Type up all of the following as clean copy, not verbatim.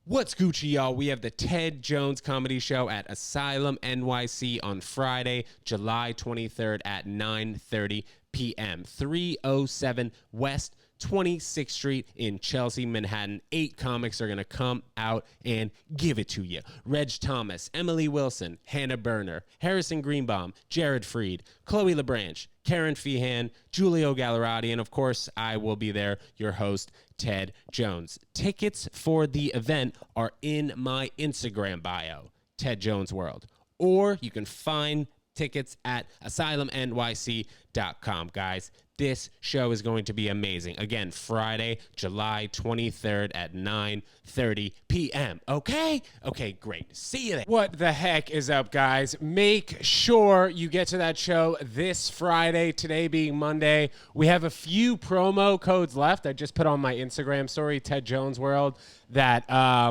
What's Gucci, y'all? We have the Ted Jones Comedy Show at Asylum NYC on Friday, July 23rd at 9:30 p.m. 307 West 26th Street in Chelsea, Manhattan. 8 comics are going to come out and give it to you. Reg Thomas, Emily Wilson, Hannah Berner, Harrison Greenbaum, Jared Freed, Chloe LeBranch, Karen Feehan, Giulio Gallerati, and of course, I will be there, your host, Ted Jones. Tickets for the event are in my Instagram bio, Ted Jones World. Or you can find tickets at asylumnyc.com, guys. This show is going to be amazing. Again, Friday, July 23rd at 9:30 p.m. Okay? Okay, great. See you there. What the heck is up, guys? Make sure you get to that show this Friday, today being Monday. We have a few promo codes left. I just put on my Instagram story, Ted Jones World, that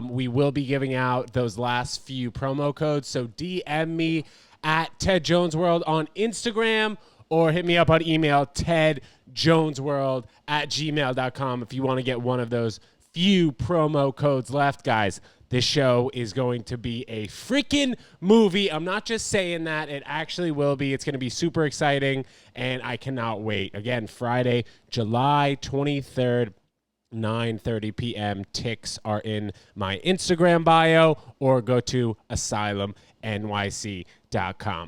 we will be giving out those last few promo codes. So DM me at Ted Jones World on Instagram, or hit me up on email, tedjonesworld@gmail.com, if you want to get one of those few promo codes left, guys. This show is going to be a freaking movie. I'm not just saying that. It actually will be. It's going to be super exciting, and I cannot wait. Again, Friday, July 23rd, 9:30 p.m. Ticks are in my Instagram bio, or go to asylumnyc.com.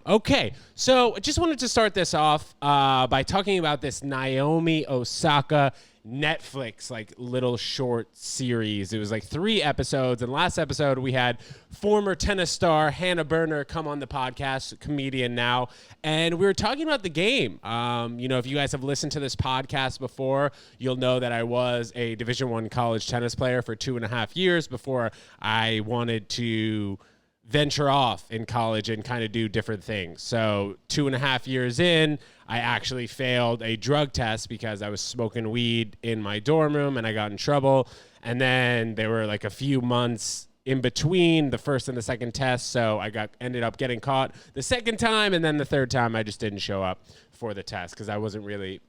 Okay, so I just wanted to start this off by talking about this Naomi Osaka Netflix little short series. It was 3 episodes, and last episode we had former tennis star Hannah Berner come on the podcast, comedian now, and we were talking about the game. If you guys have listened to this podcast before, you'll know that I was a Division I college tennis player for 2.5 years before I wanted to venture off in college and kind of do different things. So 2.5 years in, I actually failed a drug test because I was smoking weed in my dorm room and I got in trouble. And then there were a few months in between the first and the second test. So I ended up getting caught the second time. And then the third time I just didn't show up for the test because I wasn't really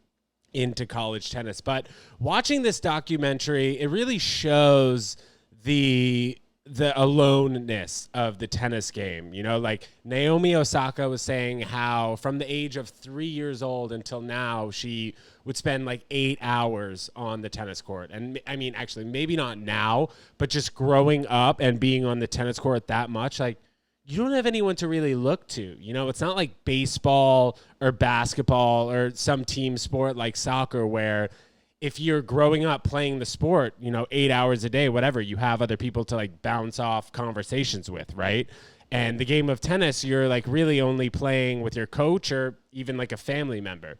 into college tennis. But watching this documentary, it really shows the aloneness of the tennis game. Naomi Osaka was saying how from the age of 3 years old until now, she would spend 8 hours on the tennis court. And I mean, actually, maybe not now, but just growing up and being on the tennis court that much, you don't have anyone to really look to. It's not like baseball or basketball or some team sport like soccer where if you're growing up playing the sport, 8 hours a day, whatever, you have other people to bounce off conversations with, right? And the game of tennis, you're really only playing with your coach or even a family member,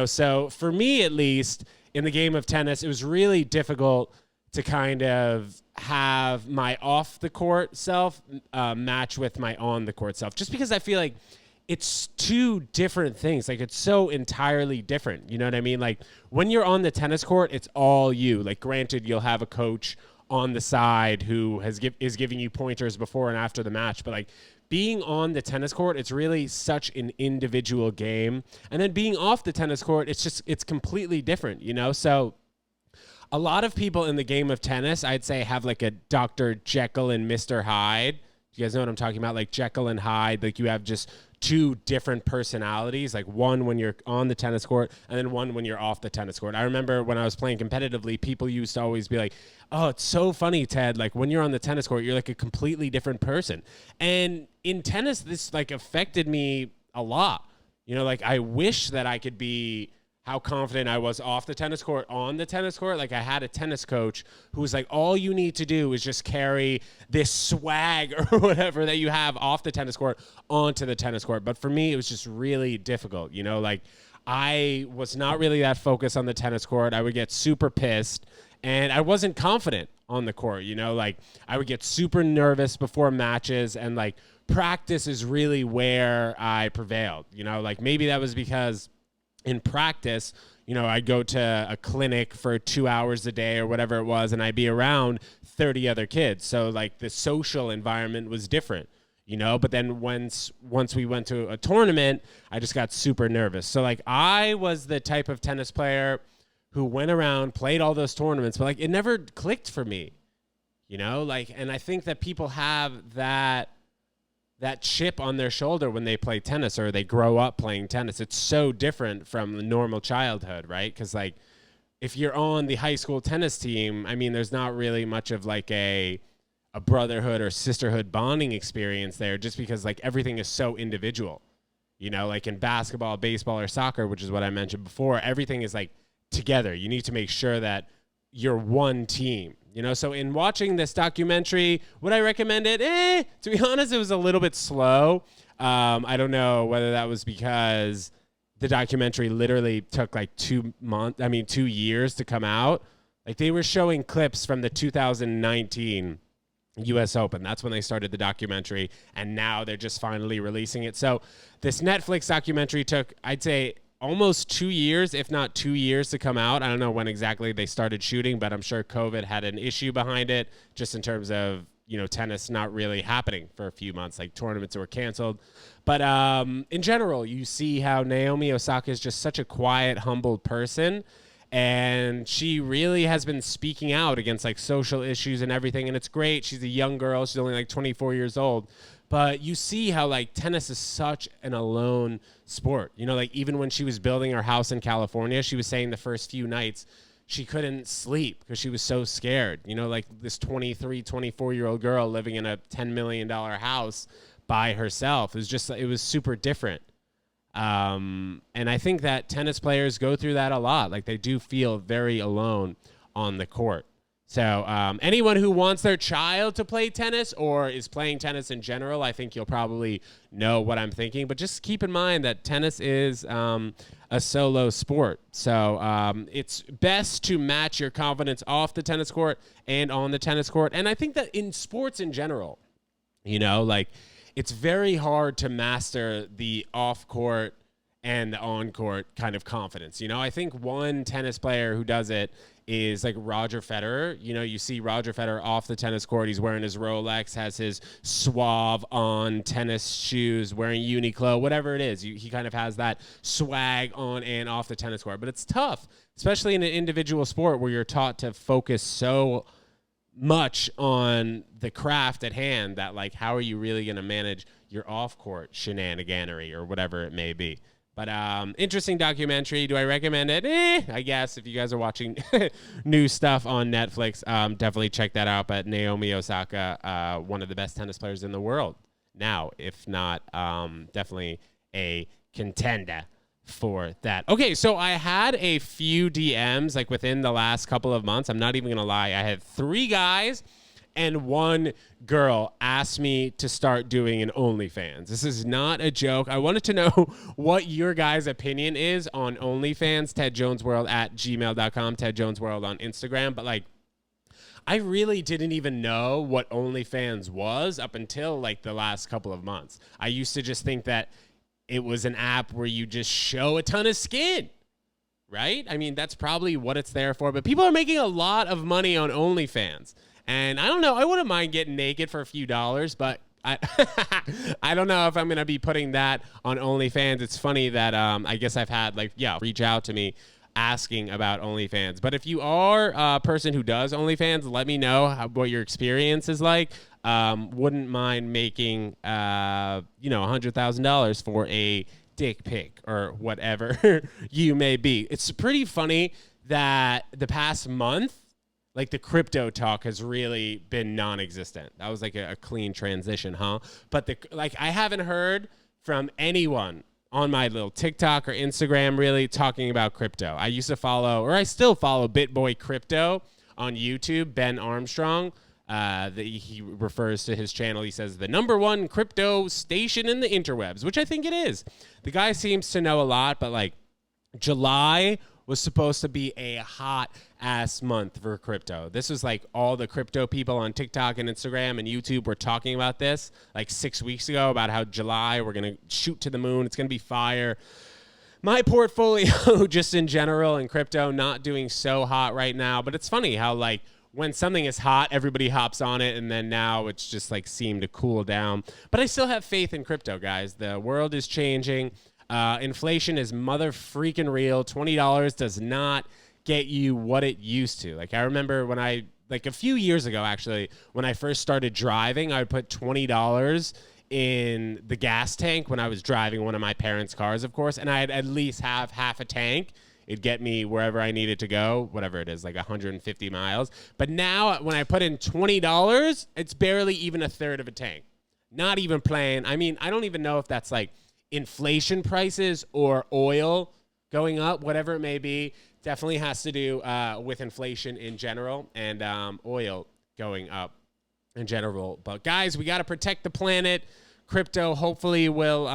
So for me, at least, in the game of tennis, it was really difficult to kind of have my off the court self match with my on the court self, just because I feel like it's two different things. It's so entirely different. You know what I mean? When you're on the tennis court, it's all you. Granted, you'll have a coach on the side who is giving you pointers before and after the match. But being on the tennis court, it's really such an individual game. And then being off the tennis court, it's completely different, So a lot of people in the game of tennis, I'd say, have a Dr. Jekyll and Mr. Hyde. You guys know what I'm talking about? Jekyll and Hyde. You have just two different personalities, one when you're on the tennis court and then one when you're off the tennis court. I remember when I was playing competitively, people used to always be like, oh, it's so funny, Ted. When you're on the tennis court, you're a completely different person. And in tennis, this affected me a lot. I wish that I could be how confident I was off the tennis court, on the tennis court. I had a tennis coach who was all you need to do is just carry this swag or whatever that you have off the tennis court onto the tennis court. But for me, it was just really difficult. I was not really that focused on the tennis court. I would get super pissed and I wasn't confident on the court. I would get super nervous before matches, and practice is really where I prevailed. Maybe that was because in practice, I'd go to a clinic for 2 hours a day or whatever it was, and I'd be around 30 other kids. So the social environment was different, but then once we went to a tournament, I just got super nervous. So I was the type of tennis player who went around, played all those tournaments, but it never clicked for me. Like, and I think that people have that chip on their shoulder when they play tennis or they grow up playing tennis. It's so different from the normal childhood, right? Because like if you're on the high school tennis team, I mean, there's not really much of like a brotherhood or sisterhood bonding experience there, just because like everything is so individual. Like in basketball, baseball, or soccer, which is what I mentioned before, everything is like together. You need to make sure that you're one team. So in watching this documentary, would I recommend it? To be honest, it was a little bit slow. I don't know whether that was because the documentary literally took like 2 years to come out. Like they were showing clips from the 2019 US Open. That's when they started the documentary, and now they're just finally releasing it. So this Netflix documentary took, I'd say, almost 2 years, if not 2 years, to come out. I don't know when exactly they started shooting, but I'm sure COVID had an issue behind it, just in terms of, tennis not really happening for a few months, like tournaments were canceled. But in general, you see how Naomi Osaka is just such a quiet, humbled person. And she really has been speaking out against like social issues and everything. And it's great. She's a young girl. She's only like 24 years old. But you see how like tennis is such an alone sport. Like even when she was building her house in California, she was saying the first few nights she couldn't sleep because she was so scared. Like this 23, 24-year-old girl living in a $10 million house by herself. It was super different. And I think that tennis players go through that a lot. Like they do feel very alone on the court. So anyone who wants their child to play tennis or is playing tennis in general, I think you'll probably know what I'm thinking. But just keep in mind that tennis is a solo sport. So it's best to match your confidence off the tennis court and on the tennis court. And I think that in sports in general, like it's very hard to master the off-court and the on-court kind of confidence. I think one tennis player who does it is like Roger Federer. You see Roger Federer off the tennis court. He's wearing his Rolex, has his Suave on tennis shoes, wearing Uniqlo, whatever it is. He kind of has that swag on and off the tennis court. But it's tough, especially in an individual sport where you're taught to focus so much on the craft at hand that like how are you really going to manage your off-court shenaniganery or whatever it may be. But interesting documentary. Do I recommend it? I guess if you guys are watching new stuff on Netflix, definitely check that out. But Naomi Osaka, one of the best tennis players in the world now, if not definitely a contender for that. Okay, so I had a few DMs like within the last couple of months. I'm not even gonna lie. I had 3 guys and 1 girl ask me to start doing an OnlyFans. This is not a joke. I wanted to know what your guys' opinion is on OnlyFans. TedJonesWorld@gmail.com. TedJonesWorld on Instagram. But like, I really didn't even know what OnlyFans was up until like the last couple of months. I used to just think that it was an app where you just show a ton of skin, right? I mean, that's probably what it's there for. But people are making a lot of money on OnlyFans. And I don't know, I wouldn't mind getting naked for a few dollars, but I don't know if I'm going to be putting that on OnlyFans. It's funny that I guess I've had reach out to me asking about OnlyFans. But if you are a person who does OnlyFans, let me know what your experience is like. Wouldn't mind making, $100,000 for a dick pic or whatever you may be. It's pretty funny that the past month, like the crypto talk has really been non-existent. That was like a clean transition, huh? But I haven't heard from anyone on my little TikTok or Instagram really talking about crypto. I used to follow, or I still follow BitBoy Crypto on YouTube, Ben Armstrong. He refers to his channel. He says the #1 crypto station in the interwebs, which I think it is. The guy seems to know a lot, but like July was supposed to be a hot ass month for crypto. This was like all the crypto people on TikTok and Instagram and YouTube were talking about this like 6 weeks ago about how July we're going to shoot to the moon. It's going to be fire. My portfolio just in general in crypto not doing so hot right now, but it's funny how like when something is hot, everybody hops on it, and then now it's just like seemed to cool down. But I still have faith in crypto, guys. The world is changing. Inflation is mother freaking real. $20 does not get you what it used to. Like I remember when I like a few years ago, actually, when I first started driving, I would put $20 in the gas tank when I was driving one of my parents' cars, of course, and I'd at least have half a tank. It'd get me wherever I needed to go, whatever it is, like 150 miles. But now when I put in $20, it's barely even a third of a tank. Not even playing. I mean, I don't even know if that's like inflation prices or oil going up, whatever it may be. Definitely has to do with inflation in general and oil going up in general. But guys, we got to protect the planet. Crypto hopefully will,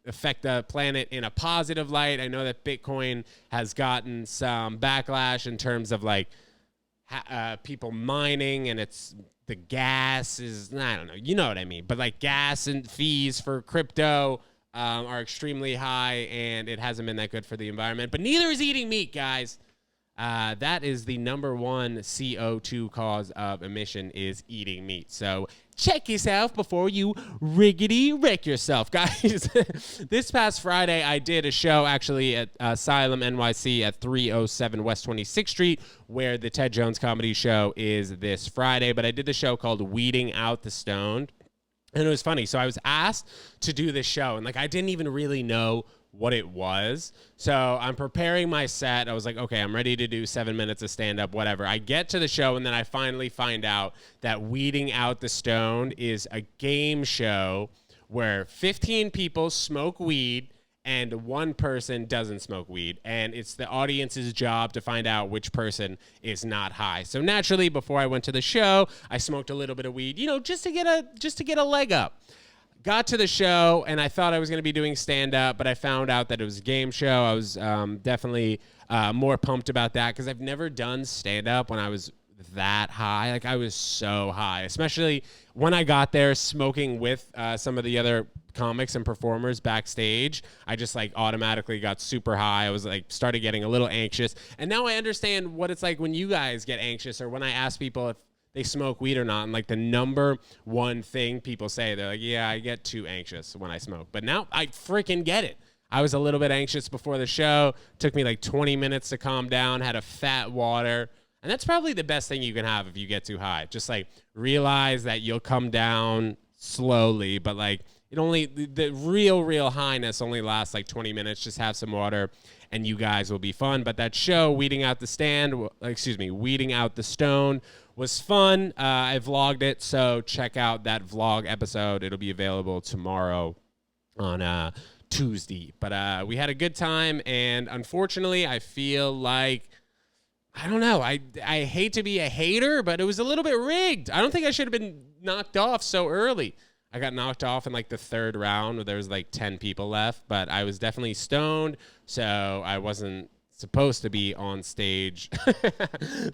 affect the planet in a positive light. I know that Bitcoin has gotten some backlash in terms of like people mining, and it's the gas is, I don't know, you know what I mean. But like gas and fees for crypto are extremely high, and it hasn't been that good for the environment. But neither is eating meat, guys. That is the number one CO2 cause of emission is eating meat. So check yourself before you riggedy wreck yourself, guys. This past Friday, I did a show actually at Asylum NYC at 307 West 26th Street, where the Ted Jones Comedy Show is this Friday. But I did the show called Weeding Out the Stoned. And it was funny. So I was asked to do this show, and like I didn't even really know what it was. So I'm preparing my set. I was like, okay, I'm ready to do 7 minutes of stand-up, whatever. I get to the show, and then I finally find out that Weeding Out the Stoned is a game show where 15 people smoke weed and one person doesn't smoke weed. And it's the audience's job to find out which person is not high. So naturally, before I went to the show, I smoked a little bit of weed, just to get a leg up. Got to the show, and I thought I was going to be doing stand-up, but I found out that it was a game show. I was definitely more pumped about that because I've never done stand-up when I was that high. Like, I was so high, especially when I got there smoking with some of the other comics and performers backstage. I just, like, automatically got super high. I was, like, started getting a little anxious. And now I understand what it's like when you guys get anxious or when I ask people if they smoke weed or not, and like the number one thing people say, they're like, yeah, I get too anxious when I smoke. But now I freaking get it. I was a little bit anxious before the show. Took me like 20 minutes to calm down, had a fat water. And that's probably the best thing you can have if you get too high. Just like realize that you'll come down slowly, but like the real highness only lasts like 20 minutes. Just have some water and you guys will be fun. But that show, Weeding Out the Stone, was fun. I vlogged it, so check out that vlog episode. It'll be available tomorrow on Tuesday. But we had a good time, and unfortunately, I feel like, I don't know, I hate to be a hater, but it was a little bit rigged. I don't think I should have been knocked off so early. I got knocked off in like the third round where there was like 10 people left, but I was definitely stoned, so I wasn't supposed to be on stage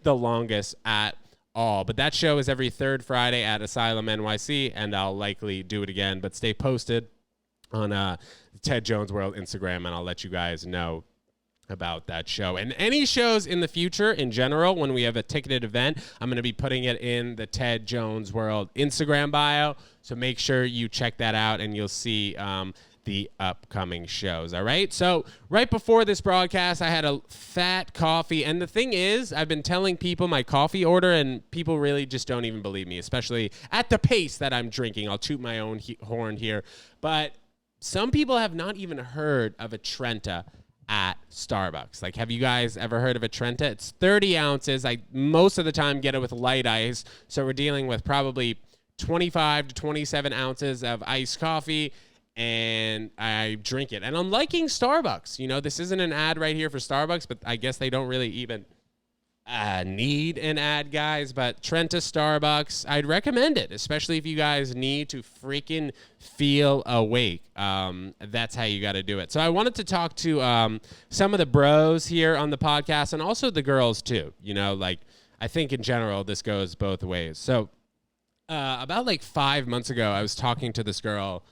the longest at all. But that show is every third Friday at Asylum NYC, and I'll likely do it again. But stay posted on Ted Jones World Instagram, and I'll let you guys know about that show. And any shows in the future in general, when we have a ticketed event, I'm going to be putting it in the Ted Jones World Instagram bio. So make sure you check that out, and you'll see the upcoming shows. All right. So right before this broadcast, I had a fat coffee. And the thing is, I've been telling people my coffee order, and people really just don't even believe me, especially at the pace that I'm drinking. I'll toot my own horn here. But some people have not even heard of a Trenta at Starbucks. Like, have you guys ever heard of a Trenta? It's 30 ounces. I most of the time get it with light ice. So we're dealing with probably 25 to 27 ounces of iced coffee, and I drink it. And I'm liking Starbucks. This isn't an ad right here for Starbucks, but I guess they don't really even need an ad, guys. But Trenta Starbucks, I'd recommend it, especially if you guys need to freaking feel awake. That's how you got to do it. So I wanted to talk to some of the bros here on the podcast, and also the girls too. I think in general this goes both ways. So about like 5 months ago, I was talking to this girl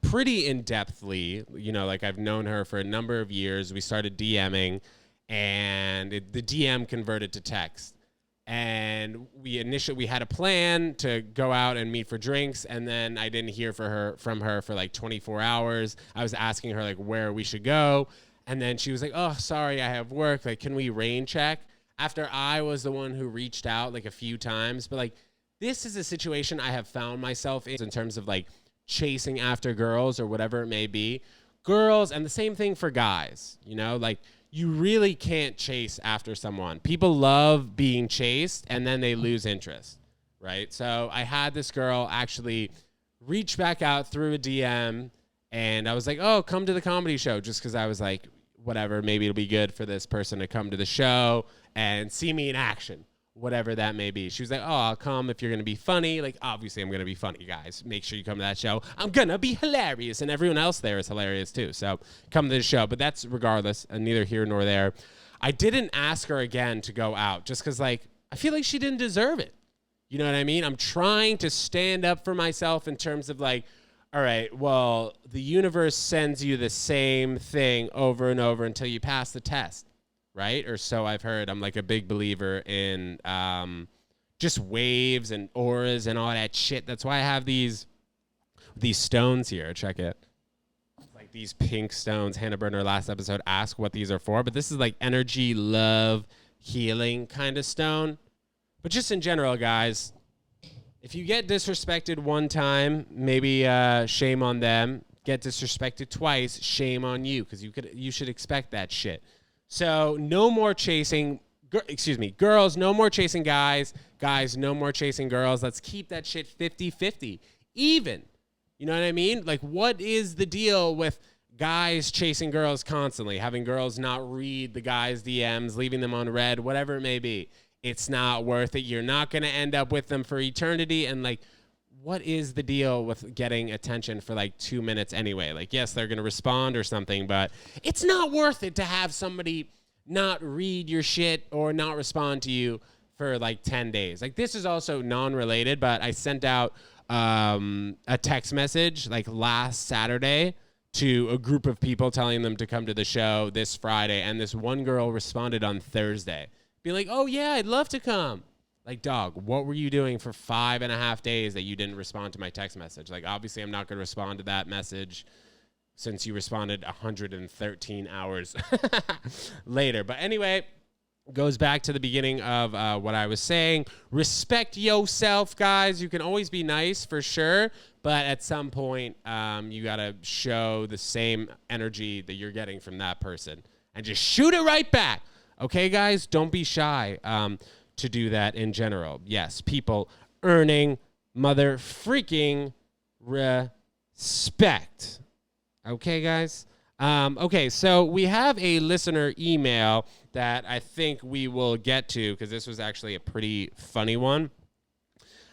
pretty in-depthly. I've known her for a number of years. We started DMing, and the DM converted to text. And we had a plan to go out and meet for drinks, and then I didn't hear from her for like 24 hours. I was asking her like where we should go, and then she was like, "Oh, sorry, I have work. Like, can we rain check?" after I was the one who reached out like a few times. But like, this is a situation I have found myself in terms of like chasing after girls or whatever it may be. Girls, and the same thing for guys, you know, like you really can't chase after someone. People love being chased and then they lose interest, right? So I had this girl actually reach back out through a DM, and I was like, oh, come to the comedy show, just because I was like, whatever, maybe it'll be good for this person to come to the show and see me in action, whatever that may be. She was like, oh, I'll come if you're going to be funny. Like, obviously, I'm going to be funny, guys. Make sure you come to that show. I'm going to be hilarious, and everyone else there is hilarious, too. So come to the show. But that's regardless, neither here nor there. I didn't ask her again to go out just because, like, I feel like she didn't deserve it. You know what I mean? I'm trying to stand up for myself in terms of, like, all right, well, the universe sends you the same thing over and over until you pass the test. Right? Or so I've heard. I'm like a big believer in just waves and auras and all that shit. That's why I have these stones here. Check it. Like these pink stones. Hannah Burner last episode asked what these are for. But this is like energy, love, healing kind of stone. But just in general, guys, if you get disrespected one time, maybe shame on them. Get disrespected twice, shame on you. Because you should expect that shit. So no more chasing, girls, no more chasing guys. Guys, no more chasing girls. Let's keep that shit 50-50. Even. You know what I mean? Like, what is the deal with guys chasing girls constantly, having girls not read the guys' DMs, leaving them on red, whatever it may be? It's not worth it. You're not going to end up with them for eternity. And, like, what is the deal with getting attention for like 2 minutes anyway? Like, yes, they're going to respond or something, but it's not worth it to have somebody not read your shit or not respond to you for like 10 days. Like, this is also non-related, but I sent out a text message like last Saturday to a group of people telling them to come to the show this Friday. And this one girl responded on Thursday. Be like, oh yeah, I'd love to come. Like, dog, what were you doing for 5.5 days that you didn't respond to my text message? Like, obviously, I'm not going to respond to that message since you responded 113 hours later. But anyway, goes back to the beginning of what I was saying. Respect yourself, guys. You can always be nice for sure. But at some point, you got to show the same energy that you're getting from that person. And just shoot it right back. Okay, guys? Don't be shy. To do that in general. Yes, people earning mother freaking respect. Okay, guys? Okay, so we have a listener email that I think we will get to because this was actually a pretty funny one.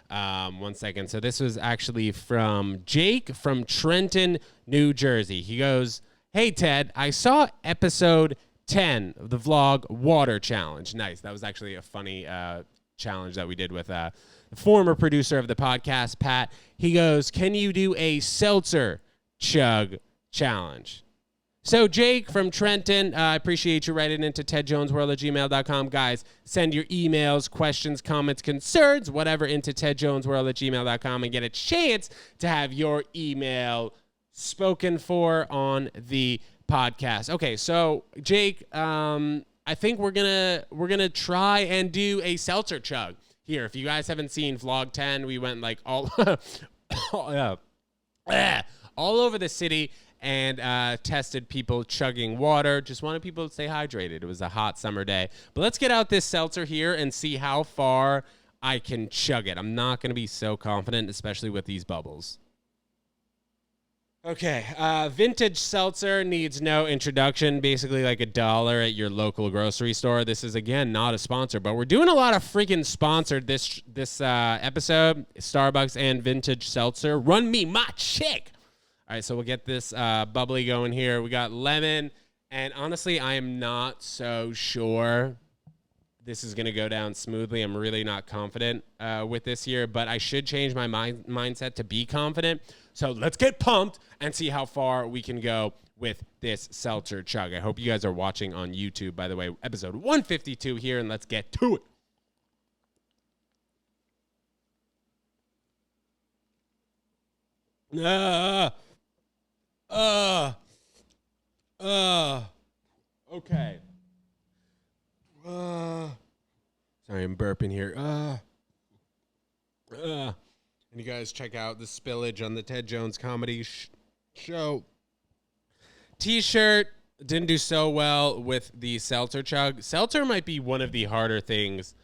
1 second. So this was actually from Jake from Trenton, New Jersey. He goes, hey, Ted, I saw episode 10 of the vlog Water Challenge. Nice. That was actually a funny challenge that we did with the former producer of the podcast, Pat. He goes, can you do a seltzer chug challenge? So Jake from Trenton, I appreciate you writing into tedjonesworld@gmail.com. Guys, send your emails, questions, comments, concerns, whatever into tedjonesworld@gmail.com and get a chance to have your email spoken for on the podcast. Okay, so Jake, I think we're gonna try and do a seltzer chug here. If you guys haven't seen vlog 10, we went like all all over the city and tested people chugging water. Just wanted people to stay hydrated. It was a hot summer day. But let's get out this seltzer here and see how far I can chug it. I'm not gonna be so confident, especially with these bubbles. Okay, vintage seltzer needs no introduction, basically like $1 at your local grocery store. This is, again, not a sponsor, but we're doing a lot of freaking sponsored this episode. Starbucks and vintage seltzer. Run me my check. All right, so we'll get this bubbly going here. We got lemon, and honestly, I am not so sure this is going to go down smoothly. I'm really not confident with this here, but I should change my mindset to be confident. So let's get pumped and see how far we can go with this seltzer chug. I hope you guys are watching on YouTube, by the way. Episode 152 here, and let's get to it. Okay. burp in here. And you guys check out the spillage on the Ted Jones Comedy Show t-shirt. Didn't do so well with the seltzer chug. Seltzer might be one of the harder things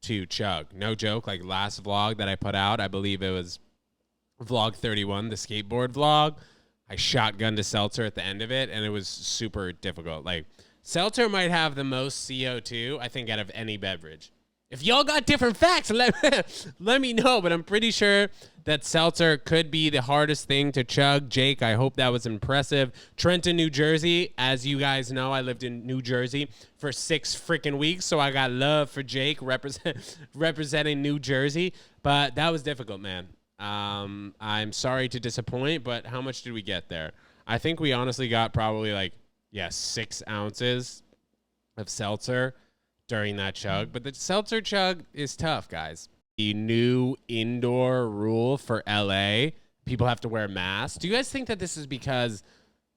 to chug. No joke. Like last vlog that I put out, I believe it was vlog 31, the skateboard vlog. I shotgunned a seltzer at the end of it, and it was super difficult. Like, seltzer might have the most CO2, I think, out of any beverage. If y'all got different facts, let me know. But I'm pretty sure that seltzer could be the hardest thing to chug. Jake, I hope that was impressive. Trenton, New Jersey. As you guys know, I lived in New Jersey for 6 freaking weeks, so I got love for Jake representing New Jersey. But that was difficult, man. I'm sorry to disappoint, but how much did we get there? I think we honestly got probably 6 ounces of seltzer during that chug. But the seltzer chug is tough, guys. The new indoor rule for LA, people have to wear masks. Do you guys think that this is because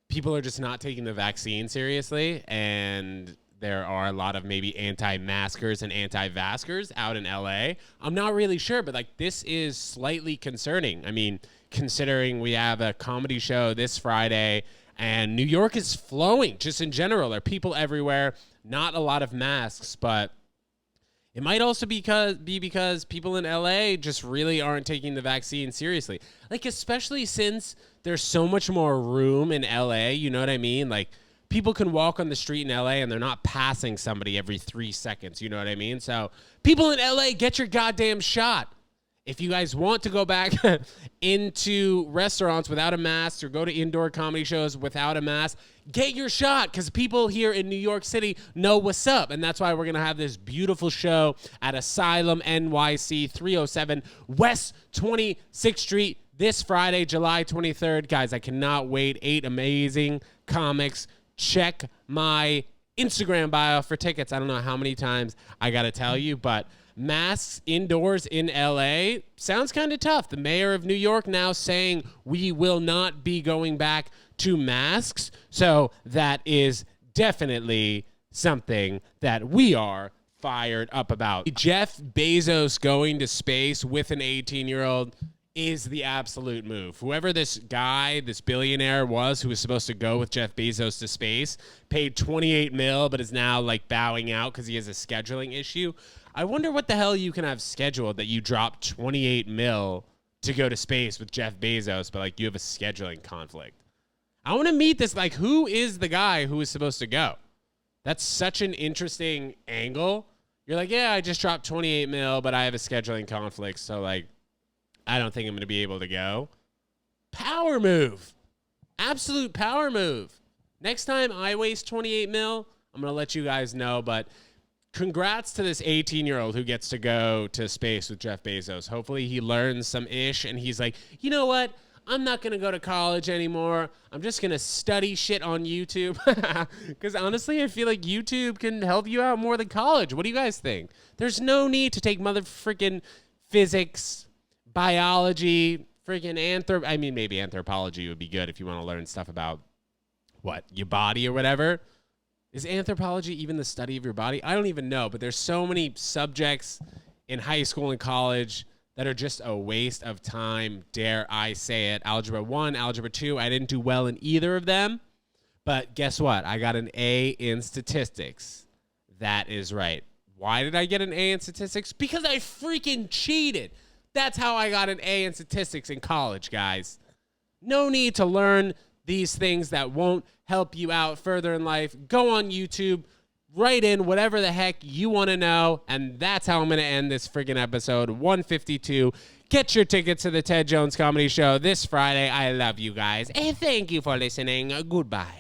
people are just not taking the vaccine seriously, and there are a lot of maybe anti-maskers and anti-vaxxers out in LA? I'm not really sure, but this is slightly concerning. I mean, considering we have a comedy show this Friday and New York is flowing just in general. There are people everywhere, not a lot of masks, but it might also be because people in LA just really aren't taking the vaccine seriously. Especially since there's so much more room in LA, you know what I mean? People can walk on the street in LA and they're not passing somebody every 3 seconds. You know what I mean? So people in LA, get your goddamn shot. If you guys want to go back into restaurants without a mask or go to indoor comedy shows without a mask, get your shot, because people here in New York City know what's up. And that's why we're going to have this beautiful show at Asylum NYC 307 West 26th Street this Friday, July 23rd. Guys, I cannot wait. 8 amazing comics. Check my Instagram bio for tickets. I don't know how many times I got to tell you, but masks indoors in LA sounds kind of tough. The mayor of New York now saying we will not be going back to masks. So that is definitely something that we are fired up about. Jeff Bezos going to space with an 18-year-old is the absolute move. Whoever this guy, this billionaire was who was supposed to go with Jeff Bezos to space, paid 28 mil, but is now bowing out because he has a scheduling issue. I wonder what the hell you can have scheduled that you drop 28 mil to go to space with Jeff Bezos, but you have a scheduling conflict. I want to meet this. Who is the guy who is supposed to go? That's such an interesting angle. You're yeah, I just dropped 28 mil, but I have a scheduling conflict. So I don't think I'm going to be able to go. Power move. Absolute power move. Next time I waste 28 mil, I'm going to let you guys know, but congrats to this 18-year-old who gets to go to space with Jeff Bezos. Hopefully he learns some ish and he's you know what? I'm not going to go to college anymore. I'm just going to study shit on YouTube. Because honestly, I feel like YouTube can help you out more than college. What do you guys think? There's no need to take motherfucking physics, biology, freaking maybe anthropology would be good if you want to learn stuff about your body or whatever. Is anthropology even the study of your body? I don't even know, but there's so many subjects in high school and college that are just a waste of time, dare I say it. Algebra 1, Algebra 2, I didn't do well in either of them, but guess what? I got an A in statistics. That is right. Why did I get an A in statistics? Because I freaking cheated. That's how I got an A in statistics in college, guys. No need to learn these things that won't help you out further in life. Go on YouTube, write in whatever the heck you want to know, and that's how I'm going to end this freaking episode 152. Get your tickets to the Ted Jones Comedy Show this Friday. I love you guys, and thank you for listening. Goodbye.